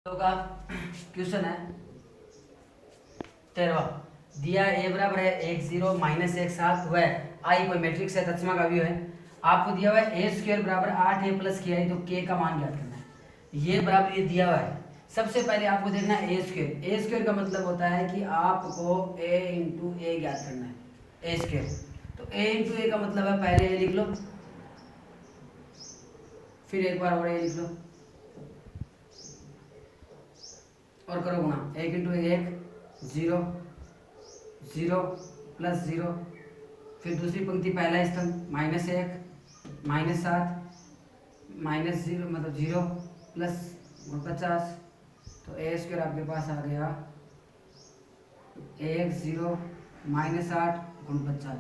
का क्वेश्चन है 13वां। दिया ए बराबर है 1 0 माइनस 1 7 वह आई कोई मैट्रिक्स है तत्सम का अवयव है। आपको दिया हुआ है ए स्क्वायर बराबर 8 a प्लस के आई, तो के का मान ज्ञात करना है। ये बराबर ये दिया हुआ है। सबसे पहले आपको देखना है ए स्क्वायर। ए स्क्वायर का मतलब होता है कि आपको ए इंटू ए ज्ञात करना है। ए स्क्वायर तो ए इंटू ए का मतलब है, पहले ए लिख लो, फिर एक बार और ए लिख लो और करो गुणा। 1 इंटू 1 0 0 प्लस 0, फिर दूसरी पंक्ति पहला स्तंभ माइनस 1 माइनस 7 माइनस 0 मतलब 0 प्लस 50। तो ए स्क्वायर आपके पास आ गया 1 0 माइनस 8 गुण 50।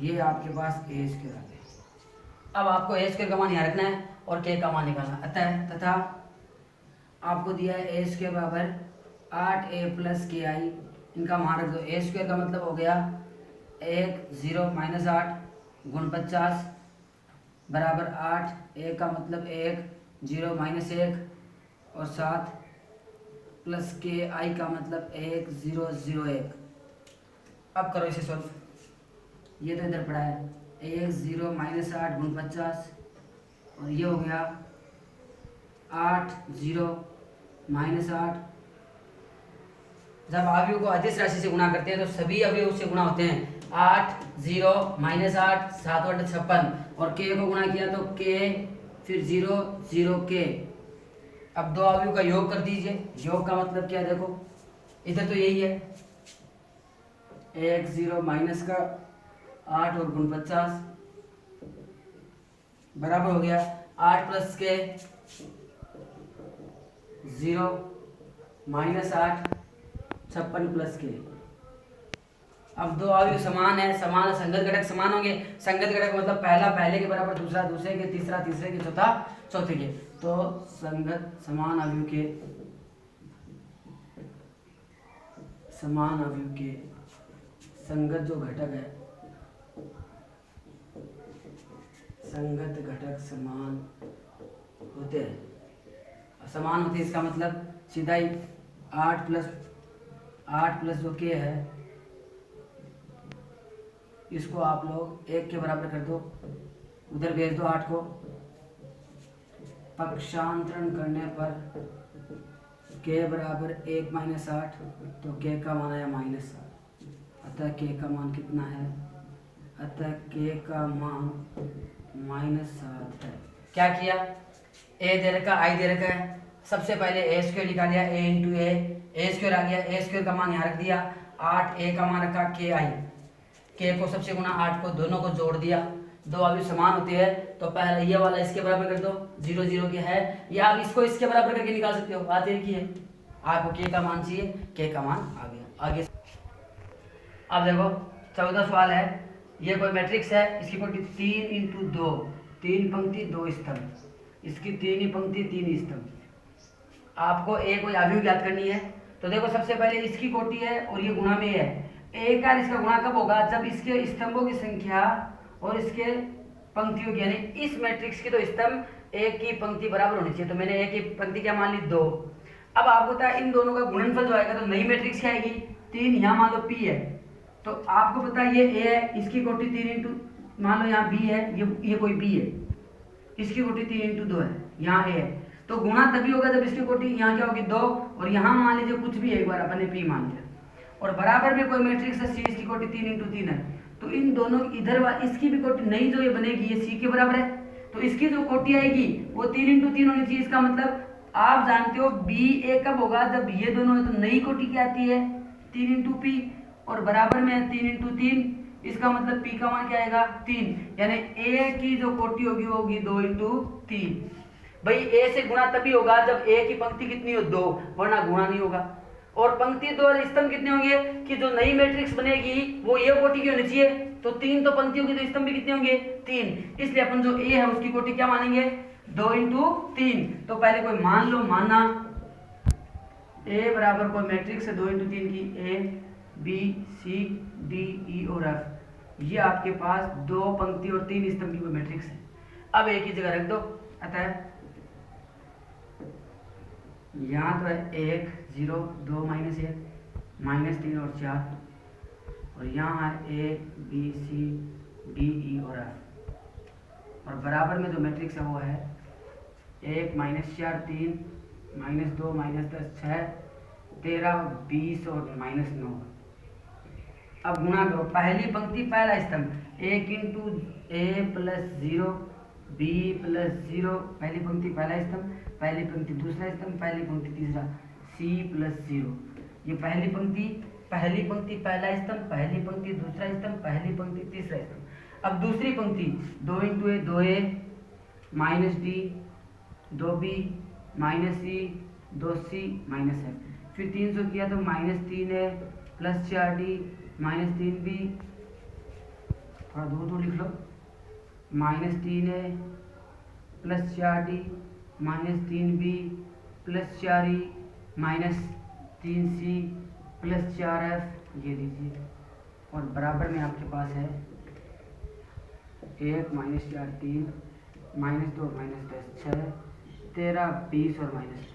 ये आपके पास ए स्क्वायर आ गया। अब आपको ए स्क्वायर का मान यहाँ रखना है और के का मान निकालना। अतः तथा आपको दिया है ए स्क्वायर बराबर 8 a प्लस के आई, इनका मान रख दो। ए स्क्वायर का मतलब हो गया 1 0 माइनस 8 गुण 50 बराबर 8, ए का मतलब 1 0 माइनस 1 और 7 प्लस के आई का मतलब 1 0 0 1। अब करो इसे सॉल्व। ये तो इधर पड़ा है 1 0 माइनस 8 गुण 50 और ये हो गया 8 0 माइनस 8। जब अवयव को अदिश राशि से गुणा करते हैं तो सभी अवयव से गुणा होते हैं। 8 0 माइनस 8 7 8 56 और के को गुणा किया तो के फिर 0 0 के। अब दो अवयव का योग कर दीजिए। योग का मतलब क्या है देखो, इधर तो यही है 1 0 माइनस का 8 और गुण 50 बराबर हो गया 8 प्लस के 0 माइनस 8 56 प्लस के। अब दो अवयव समान है, समान संगत घटक समान होंगे। संगत घटक मतलब पहला पहले के बराबर, दूसरा दूसरे के, तीसरा तीसरे के, चौथा चौथे के। तो संगत समान अवयव के संगत जो घटक है, संगत घटक समान होते हैं। समान होते हैं इसका मतलब सीधा ही 8 प्लस जो के है इसको आप लोग 1 के बराबर कर दो, उधर भेज दो 8 को। पक्षांतरण करने पर के बराबर 1 माइनस 8, तो के का मान आया माइनस 7। अतः के का मान कितना है? अतः के का मान माइनस 7 है। क्या किया? ए दे रखा, आई दे रखा है। सबसे पहले ए स्क्वायर निकाल लिया, ए इंटू ए स्क्वायर आ गया। ए स्क्वायर का मान यहाँ रख दिया 8, ए का मान रखा के आई, के को सबसे गुना 8 को, दोनों को जोड़ दिया। दो अवयव समान होते हैं तो पहले ये वाला इसके बराबर कर दो, 0 0 के है, या आप इसको इसके बराबर करके निकाल सकते हो। बात एक ही है, आपको के का मान चाहिए, के का मान आ गया। आगे अब देखो 14 सवाल है। ये कोई मैट्रिक्स है, इसकी कोटि 3 इंटू 2, 3 पंक्ति 2 स्तंभ, इसकी 3 ही पंक्ति 3 स्तंभ। आपको ए कोई अवयव ज्ञात करनी है। तो देखो सबसे पहले इसकी कोटि है और ये गुणा में है। ए का इसका गुणा कब होगा? जब इसके स्तंभों की संख्या और इसके पंक्तियों की, यानी इस मैट्रिक्स की तो स्तंभ एक की पंक्ति बराबर होनी चाहिए। तो मैंने एक की पंक्ति क्या मान ली? 2। अब आपको पता है इन दोनों का गुणनफल जो आएगा तो नई मैट्रिक्स क्या आएगी? 3। यहाँ मान लो पी है, तो आपको पता है ये ए है, इसकी कोटि 3 इंटू, मान लो यहाँ बी है, ये कोई बी है, इसकी कोटि 3 इंटू 2 है, यहाँ ए है। तो गुणा तभी होगा जब इसकी कोटि यहाँ क्या होगी? 2, और यहाँ मान लीजिए कुछ भी है, एक बार अपन ने पी मान लिया, और बराबर में कोई मैट्रिक्स है सी, इसकी कोटि 3 इंटू 3 है। तो इन दोनों इधर इसकी भी कोटि नई जो ये बनेगी ये सी के बराबर है, तो इसकी जो कोटि आएगी वो 3 इंटू 3 होनी चाहिए। इसका मतलब आप जानते हो बी ए कब होगा? जब ये दोनों है तो नई कोटि क्या आती है? 3 इंटू पी, और बराबर में है 3 इंटू 3, इसका मतलब पी का मान क्या आएगा? 3, यानी ए की जो कोटि होगी वो होगी 2 इंटू 3। भाई ए से गुणा तभी होगा जब ए की पंक्ति कितनी हो? 2, वरना गुणा नहीं होगा। और पंक्ति 2 और स्तंभ कितने होंगे कि जो नई मैट्रिक्स बनेगी वो ये कोटि की होनी चाहिए। तो 3 तो पंक्तियों की, तो स्तंभ भी कितने होंगे? 3। इसलिए अपन जो ए है उसकी कोटि क्या मानेंगे? 2 इंटू 3। तो पहले कोई मान लो, माना ए बराबर कोई मैट्रिक्स है 2 इंटू 3 की, A B C D E और एफ। ये आपके पास 2 पंक्ति और 3 स्तंभ की कोई मैट्रिक्स है। अब एक ही जगह रख दो। अतः यहाँ तो है 1 0 2 -1 -3 और 4, और यहाँ है A B C D E और F, और बराबर में जो मैट्रिक्स है वो है 1 -4 3 -2 -10 6 13 20 और -9। अब गुणा करो, पहली पंक्ति पहला स्तंभ 1 into A plus 0 B plus 0, पहली पंक्ति पहला स्तंभ, पहली पंक्ति दूसरा स्तंभ, पहली पंक्ति तीसरा C प्लस 0। ये पहली पंक्ति पहला स्तंभ, पहली पंक्ति दूसरा स्तंभ, पहली पंक्ति तीसरा स्तंभ। अब दूसरी पंक्ति 2 इंटू ए 2A minus D 2B minus C 2C minus F, फिर 300 किया तो -3A plus 4D minus 3B, थोड़ा दूर लिख लो, -3A plus 4D minus 3B plus 4E minus 3C plus 4F, ये लीजिए, और बराबर में आपके पास है 1 -4 3 -2 -10 6 13 20 और -2।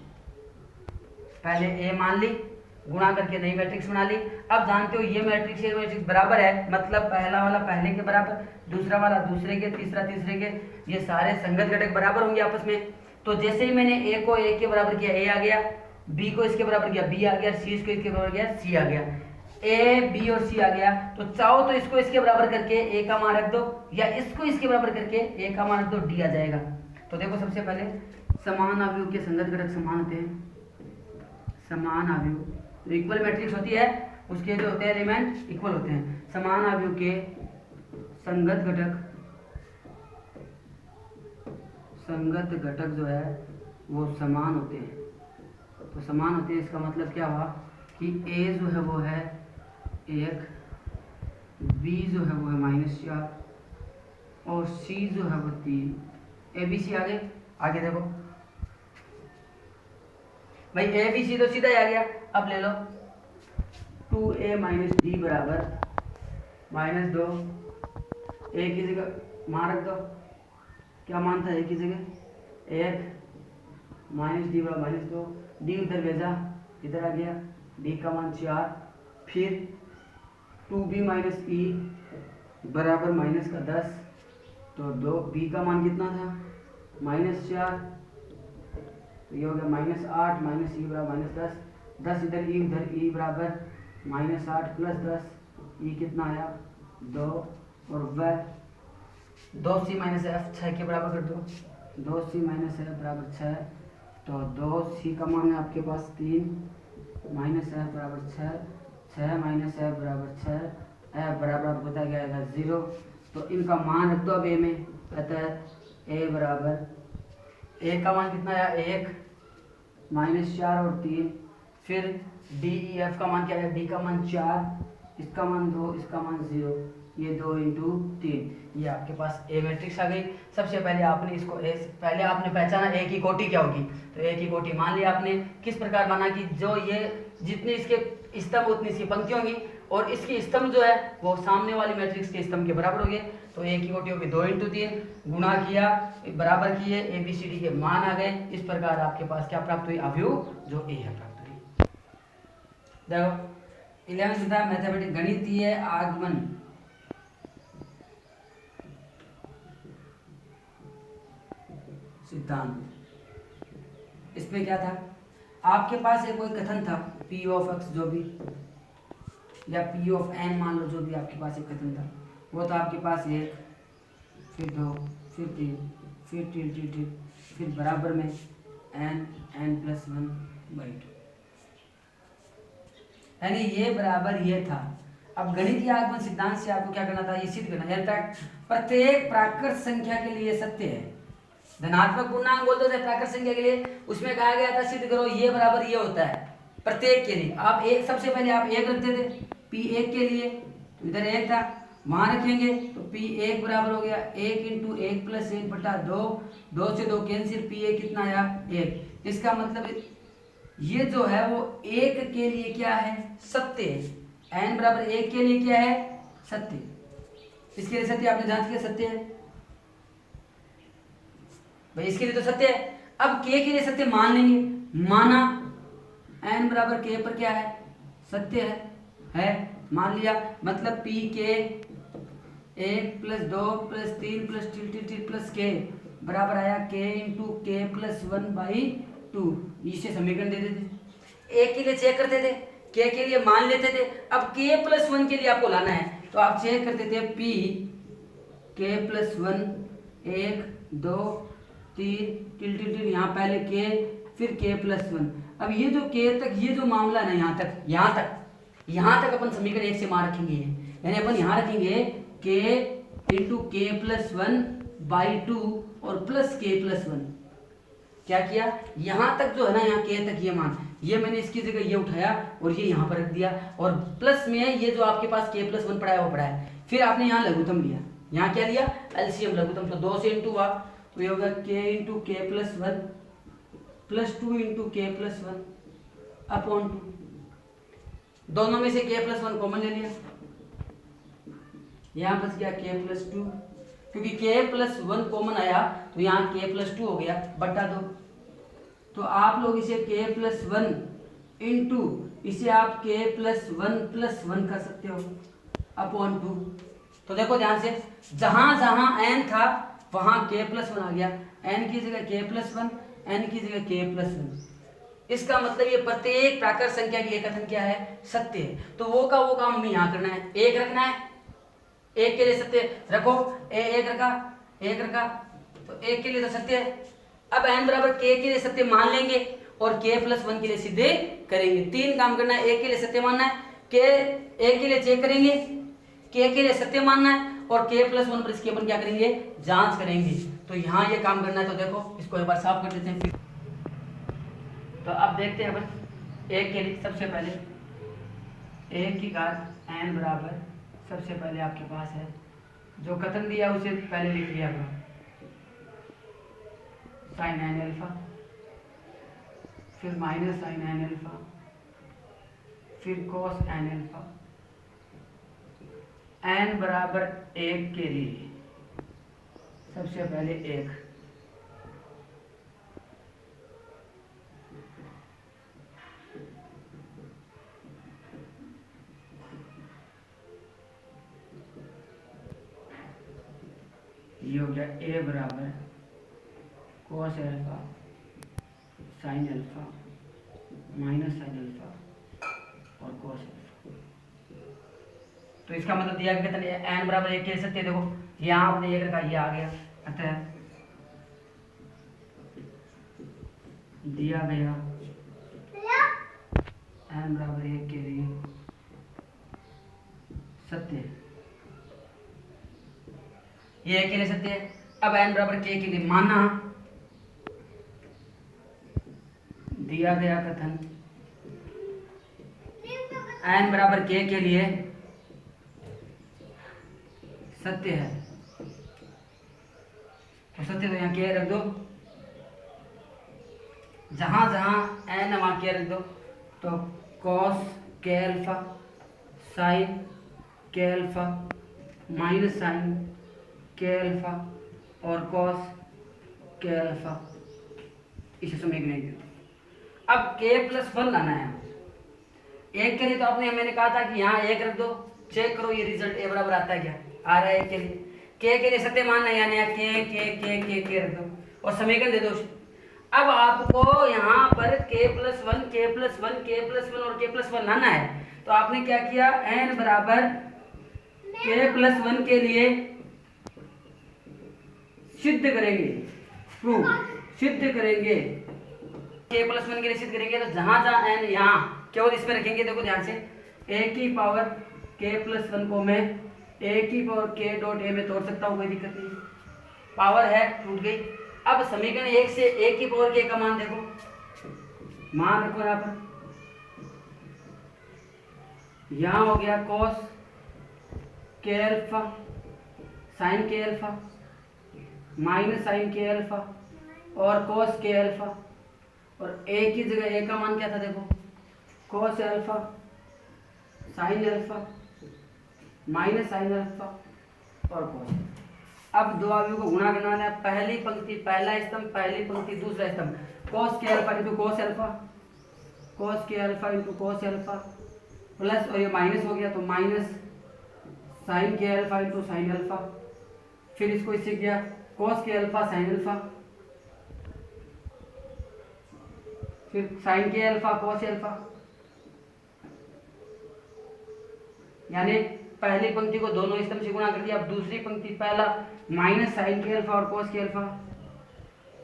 पहले ए मान ली, गुणा करके नई मैट्रिक्स बना ली। अब जानते हो ये मैट्रिक्स बराबर है, मतलब पहला वाला पहले के बराबर, दूसरा वाला दूसरे के, तीसरा तीसरे के, ये सारे संगत घटक बराबर होंगे आपस में। तो जैसे ही मैंने ए को ए के बराबर किया ए आ गया, बी को इसके बराबर किया बी आ गया, सी को इसके बराबर किया सी आ गया, ए बी और सी आ गया। तो चाहो तो इसको इसके बराबर करके ए का मान रख दो, या इसको इसके बराबर करके ए का मान रख दो, डी आ जाएगा। तो देखो सबसे पहले समान अवयव के संगत घटक समान होते हैं, समान अवयव तो इक्वल मैट्रिक्स होती है, उसके जो होते हैं एलिमेंट इक्वल होते हैं। समान अवयव के संगत घटक जो है वो समान होते हैं। तो समान होते हैं इसका मतलब क्या हुआ कि ए जो है वो है 1, बी जो है वो है -4 और सी जो है वो 3। ए बी सी आगे देखो भाई, ए बी सी तो सीधा ही आ गया। अब ले लो 2A माइनस डी बराबर -2, ए की जगह मान रख दो, क्या मान था ए की जगह 1 माइनस डी बराबर -2, डी उधर भेजा इधर आ गया, डी का मान 4, फिर 2B माइनस ई बराबर -10, तो 2B का मान कितना था -4, तो ये हो गया -8 माइनस ई बराबर -10, 10 इधर ई उधर ई बराबर -8 प्लस 10, ई कितना आया 2, और वह 2C माइनस एफ 6 के बराबर कर दो, 2C माइनस एफ बराबर 6, तो 2C का मान है आपके पास 3 माइनस एफ बराबर 6, 6 माइनस एफ बराबर 6, एफ बराबर आपको बताया गया है 0। तो इनका मान रख दो अब ए में, अतः ए बराबर, ए का मान कितना आया 1 -4 और 3, फिर डी ई एफ का मान क्या है, डी का मान 4, इसका मान 2, इसका मान 0, ये 2 इंटू 3, ये आपके पास ए मैट्रिक्स आ गई। सबसे पहले आपने इसको पहले आपने पहचाना ए की कोटि क्या होगी, तो ए की कोटि मान लिया आपने। किस प्रकार माना कि जो ये जितनी इसके स्तंभ उतनी इसकी पंक्ति होंगी, और इसकी स्तंभ जो है वो सामने वाली मैट्रिक्स के स्तंभ के बराबर हो गए। तो ए की कोटि होगी 2 इंटू 3, गुणा किया बराबर किए, ए बी सी डी के मान आ गए। इस प्रकार आपके पास क्या प्राप्त हुई, अवयव जो ए है प्राप्त हुई। देखो 11th था मैथमेटिक्स गणितीय आगमन, सिद्धांत। इसमें क्या था, आपके पास एक कोई कथन था P ऑफ x जो भी, या P ऑफ n मान लो, जो भी आपके पास एक कथन था, वो था आपके पास 1 फिर 2 फिर 3 फिर फिर बराबर में n+1/2, यानी ये बराबर ये था। अब गणितीय आगमन सिद्धांत से आपको क्या करना था, ये सिद्ध करना है प्रत्येक प्राकृत संख्या के लिए सत्य है। धनात्मक पूर्णांक बोल दो प्राकृत संख्या के लिए, उसमें कहा गया था सिद्ध करो ये बराबर ये होता है प्रत्येक के लिए। आप एक, सबसे पहले आप 1 रखते थे P1 के लिए, तो इधर 1 था, वहां रखेंगे तो P1 बराबर हो गया 1 इंटू 1 प्लस 1 बटा 2, 2 से 2 कैंसिल, P1 कितना आया 1। इसका मतलब ये जो है वो 1 के लिए क्या है, सत्य है। n बराबर 1 के लिए क्या है, सत्य। इसके लिए सत्य आपने जांच किया, सत्य है भाई, इसके लिए तो सत्य है। अब k के लिए सत्य मान लेंगे, माना n बराबर k पर क्या है, सत्य है मान लिया, मतलब पी के 1 + 2 + 3 + टी प्लस के बराबर आया k × k + 1/2। इसे समीकरण दे देते, a के लिए चेक करते थे, k के लिए मान लेते थे, अब k + 1 के लिए आपको लाना है तो आप चेक करते थे p k + 1 1 2 3 यहाँ पहले k फिर k + 1। अब ये जो k तक ये जो मामला है ना, यहाँ तक अपन समीकरण 1 से मान रखेंगे, यानी अपन यहाँ रखेंगे k × k + 1/2 और प्लस k + 1। क्या किया, यहाँ तक जो है ना, यहाँ k तक ये मान, ये मैंने इसकी जगह ये उठाया और ये यहाँ पर रख दिया, और प्लस में ये जो आपके पास k + 1 पड़ा है वो पड़ा है, फिर आपने यहाँ लघुत्तम लिया, यहाँ क्या लिया, एलसीएम लघुत्तम, तो 2 से इंटू हुआ तो ये होगा k × k + 1 + 2 × k + 1 अपॉन 2। दोनों में से k + 1 कॉमन ले लिया, यहाँ बच गया k + 2, क्योंकि k + 1 कॉमन आया तो यहाँ k + 2 हो गया बटा 2। तो आप लोग इसे k + 1 इंटू इसे आप k + 1 कर सकते हो अपॉन 2। तो देखो ध्यान से, जहां जहां n था वहां k + 1 आ गया, n की जगह k + 1, n की जगह k + 1। इसका मतलब ये प्रत्येक प्राकृत संख्या के लिए कथन क्या है, सत्य है। तो वो काम हमें यहाँ करना है, एक रखना है, एक के लिए सत्य रखो, एक रखा तो एक के लिए तो सत्य है। अब n बराबर k के लिए सत्य मान लेंगे और k + 1 के लिए सिद्धे करेंगे। 3 काम करना है, एक के लिए सत्य मानना है, एक के लिए चेक करेंगे, k के लिए सत्य मानना है और k + 1 पर इसकी अपन क्या करेंगे, जांच करेंगे। तो यहाँ ये काम करना है, तो देखो इसको एक बार साफ कर देते हैं। फिर तो अब देखते हैं अपन एक के लिए, सबसे पहले 1 की घात n बराबर, सबसे पहले आपके पास है जो कथन दिया उसे पहले लिख लिया करो, sin n α, फिर माइनस sin n α, फिर cos n α। n बराबर 1 के लिए सबसे पहले 1, ये हो गया a बराबर cos α sin α माइनस sin α और cos α। तो इसका मतलब दिया गया n बराबर 1 के सत्य, देखो यहाँ आपने 1 रखा, ये आ गया, अतः दिया गया n बराबर 1 के लिए सत्य, ये के लिए सत्य है। अब n बराबर k के लिए माना, दिया गया कथन n बराबर k के लिए सत्य है, तो सत्य तो यहाँ k रख दो, जहां जहां n वहां k रख दो, तो cos k α sin k α minus sin k α और cos k α, इसे समीकरण नहीं देते। अब k + 1 लाना है, एक के लिए तो आपने, मैंने कहा था कि यहाँ 1 रख दो, चेक करो ये रिजल्ट a बराबर आता है क्या, आ रहा है। एक के लिए, k के लिए सत्य मानना है, यानी k रख दो और समीकरण दे दो। अब आपको यहाँ पर k + 1 और k + 1 लाना है, तो आपने क्या किया, n बराबर k + 1 के लिए सिद्ध करेंगे, प्रूफ सिद्ध करेंगे, k + 1 के लिए सिद्ध करेंगे। तो जहां जहां n, यहाँ केवल इसमें रखेंगे, देखो ध्यान से, a की पावर k + 1 को मैं a की पावर k डॉट a में तोड़ सकता हूँ, कोई दिक्कत नहीं, पावर है टूट गई। अब समीकरण 1 से a की पावर k का मान देखो, मान रखो यहाँ पर, यहाँ हो गया cos k α sin k α minus sin k α और cos k α, और a की जगह a का मान क्या था, देखो cos α sin α माइनस sin α और cos। अब दो अवयवों को गुणा करना है, पहली पंक्ति पहला स्तंभ, पहली पंक्ति दूसरा स्तंभ, cos k alpha into cos alpha, cos k alpha into cos alpha plus, और ये माइनस हो गया तो minus sine k alpha into sine alpha, फिर इसको इससे किया cos k alpha sine alpha, फिर sine k alpha cos alpha, यानी पहली पंक्ति को दोनों स्तंभ से गुणा कर दिया। अब दूसरी पंक्ति पहला माइनस साइन के अल्फा और cos k alpha,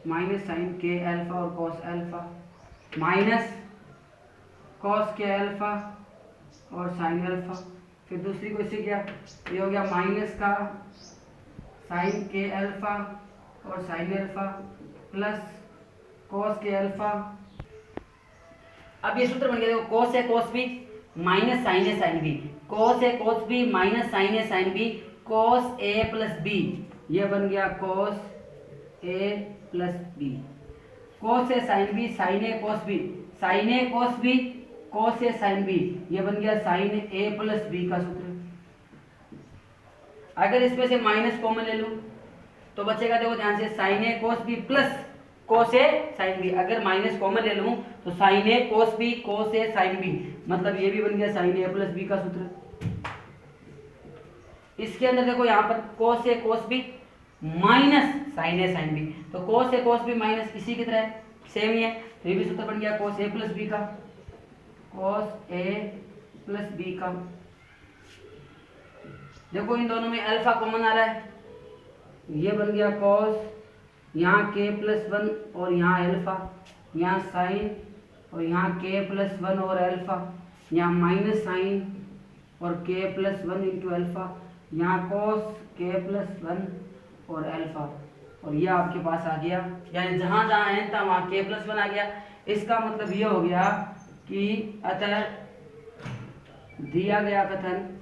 minus sine k alpha और cos alpha, minus cos k alpha और साइन अल्फा, फिर दूसरी को इससे किया, ये हो गया माइनस का साइन के अल्फा और sine alpha plus cos k alpha. अब ये सूत्र बन गया, देखो कॉस है कॉस बी माइनस साइन है साइन बी, कॉस है कॉस बी माइनस साइन है sine B, cos A plus B, ये बन गया cos A plus B, cos है sine B sign A cos B, sign A cos B cos A sine B, ये बन गया sign ए plus B का सूत्र। अगर इसमें से माइनस कॉमन ले लूं तो बचेगा, देखो ध्यान से, sign A cos B plus cos A sine B. अगर माइनस कॉमन ले लूं तो sign A cos B cos A sine B, मतलब ये भी बन गया साइन ए प्लस बी का सूत्र। इसके अंदर देखो यहाँ पर cos A cos B minus sign A sine B, तो cos A cos B minus इसी की तरह सेम ही है, तो ये भी सूत्र बन गया कॉस ए प्लस बी का, कॉस ए प्लस बी का। देखो इन दोनों में अल्फा कॉमन आ रहा है, ये बन गया कॉस, यहाँ के प्लस वन और यहाँ अल्फा, यहाँ साइन और यहाँ के प्लस वन और अल्फा, यहाँ माइनस साइन और के प्लस वन इंटू अल्फा, यहाँ कॉस के प्लस वन और अल्फा, और ये आपके पास आ गया, यानी जहाँ जहाँ एन था वहाँ के प्लस वन आ गया। इसका मतलब ये हो गया कि अतः दिया गया कथन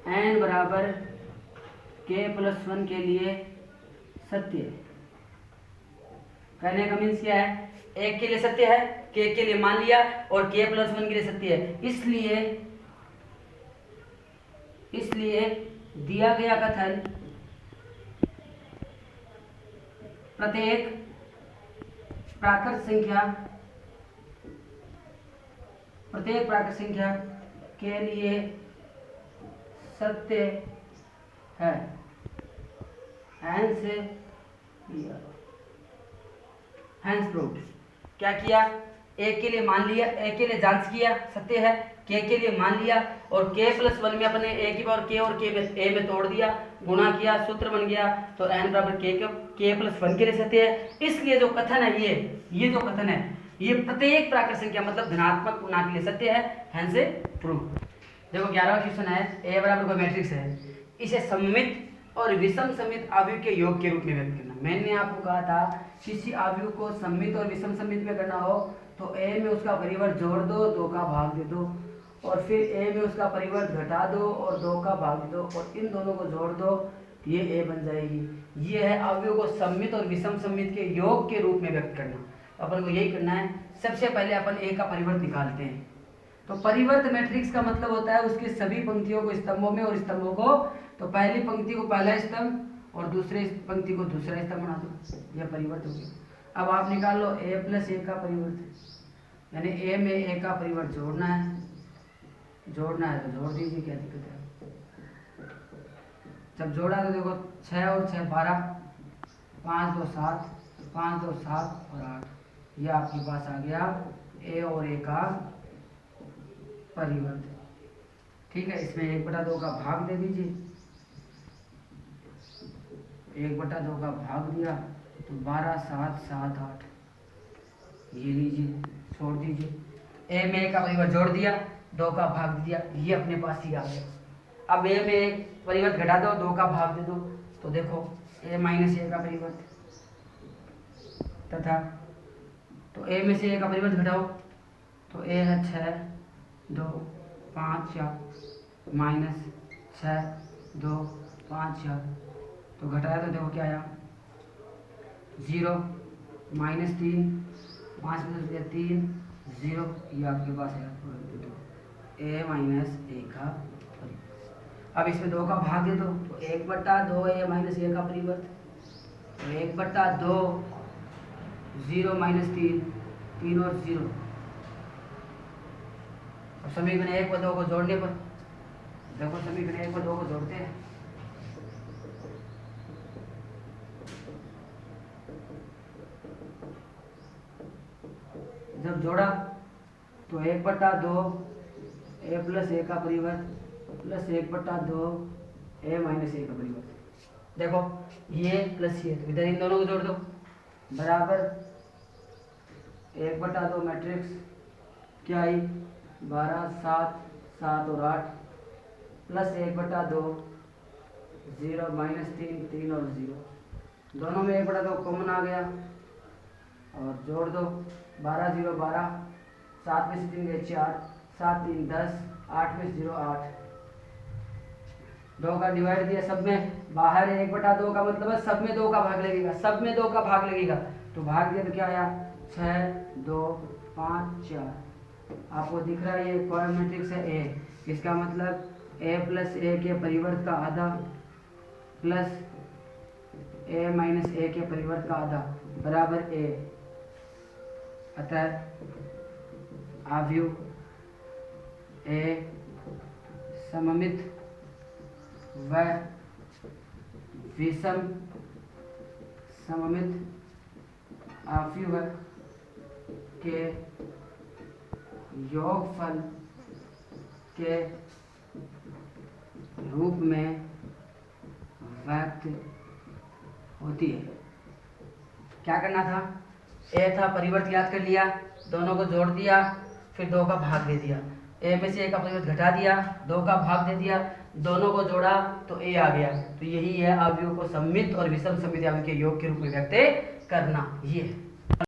n बराबर k प्लस वन के लिए सत्य है। कहने का मीन्स क्या है, एक के लिए सत्य है, k के लिए मान लिया, और k प्लस वन के लिए सत्य है। इसलिए दिया गया कथन प्रत्येक प्राकृत संख्या के लिए सत्य है। Hence proved. क्या किया, एक के लिए मान लिया, एक के लिए जांच किया सत्य है, के लिए मान लिया, और के प्लस वन में अपने ए की पावर के और के में ए में तोड़ दिया, गुणा किया, सूत्र बन गया, तो एन बराबर के प्लस वन के लिए सत्य है। इसलिए जो कथन है ये जो कथन है ये प्रत्येक प्राकृत संख्या मतलब धनात्मक पूर्णांक के लिए सत्य है, हैंस प्रूव। देखो 11वां क्वेश्चन है, ए बराबर कोई मैट्रिक्स है, इसे सममित और विषम सममित आव्यूह के योग के रूप में व्यक्त करना। मैंने आपको कहा था किसी आव्यूह को सममित और विषम सममित में करना हो तो ए में उसका परिवर्त जोड़ दो, 2 का भाग दे दो, और फिर ए में उसका परिवर्त घटा दो और 2 का भाग दे दो, और इन दोनों को जोड़ दो, ये ए बन जाएगी। ये है आव्यूह को सममित और विषम सममित के योग के रूप में व्यक्त करना। अपन को यही करना है। सबसे पहले अपन ए का परिवर्त निकालते हैं। तो परिवर्त मैट्रिक्स का मतलब होता है उसके सभी पंक्तियों को स्तंभों में और स्तंभों को, तो पहली पंक्ति को पहला स्तंभ और दूसरे पंक्ति को दूसरा स्तंभ बना दो, यह परिवर्त हो गया। अब आप निकाल लो ए प्लस ए का परिवर्त, यानी ए में ए का परिवर्त जोड़ना है तो जोड़ दीजिए, क्या दिक्कत है। जब जोड़ा तो देखो 6 और 6 12, 5 2 7, 5 2 7 और 8, यह आपके पास आ गया ए और ए का परिवर्त। ठीक है, इसमें 1/2 का भाग दे दीजिए, 1/2 का भाग दिया तो 12 7 7 8, ये लीजिए, छोड़ दीजिए। ए में ए का परिवर्त जोड़ दिया, 2 का भाग दिया, ये अपने पास ही आ गया। अब ए में एक परिवर्त घटा दो, 2 का भाग दे दो, तो देखो ए माइनस ए का परिवर्त तथा, तो ए में से ए का परिवर्त घटाओ तो ए है 6 2 5 4 माइनस 6 2 5 4, तो घटाया तो देखो क्या आया 0 माइनस 3 5 में से 3 0, ये आपके पास है ए माइनस ए का परिवर्त। अब इसमें 2 का भाग दे दो तो 1/2 ए माइनस ए का परिवर्त, तो 1/2 0 माइनस 3, 3 और 0। अब समीकरण 1 व 2 को जोड़ने पर देखो, समीकरण 1 व 2 को जोड़ते हैं। जब जोड़ा तो 1/2 a प्लस a का परिवर्त प्लस 1/2 a माइनस a का परिवर्त। देखो ये प्लस ये, तो इधर इन दोनों को जोड़ दो, बराबर 1/2 मैट्रिक्स क्या आई 12, 7, 7 और 8 प्लस 1/2 0 माइनस 3, 3 और 0। दोनों में 1/2 कॉमन आ गया और जोड़ दो, 12 0 12, 7 में से 3 गए 4, 7 3 10, 8 में से 0 8। 2 का डिवाइड दिया, सब में बाहर 1/2 का मतलब है सब में 2 का भाग लगेगा, सब में 2 का भाग लगेगा। तो भाग दिया तो क्या आया 6 2 5 4। आपको दिख रहा है ये कॉलम मैट्रिक्स है ए, इसका मतलब a प्लस ए के परिवर्त का आधा प्लस a माइनस ए के परिवर्त का आधा बराबर a। अतः आव्यूह ए सममित व विषम सममित आव्यूह के योगफल के रूप में व्यक्त होती है। क्या करना था, ए था परिवर्त याद कर लिया, दोनों को जोड़ दिया, फिर 2 का भाग दे दिया, ए में से ए का परिवर्त घटा दिया, 2 का भाग दे दिया, दोनों को जोड़ा तो ए आ गया। तो यही है आव्यूह को सममित और विषम सममित आव्यूह के योग के रूप में व्यक्त करना, ये है।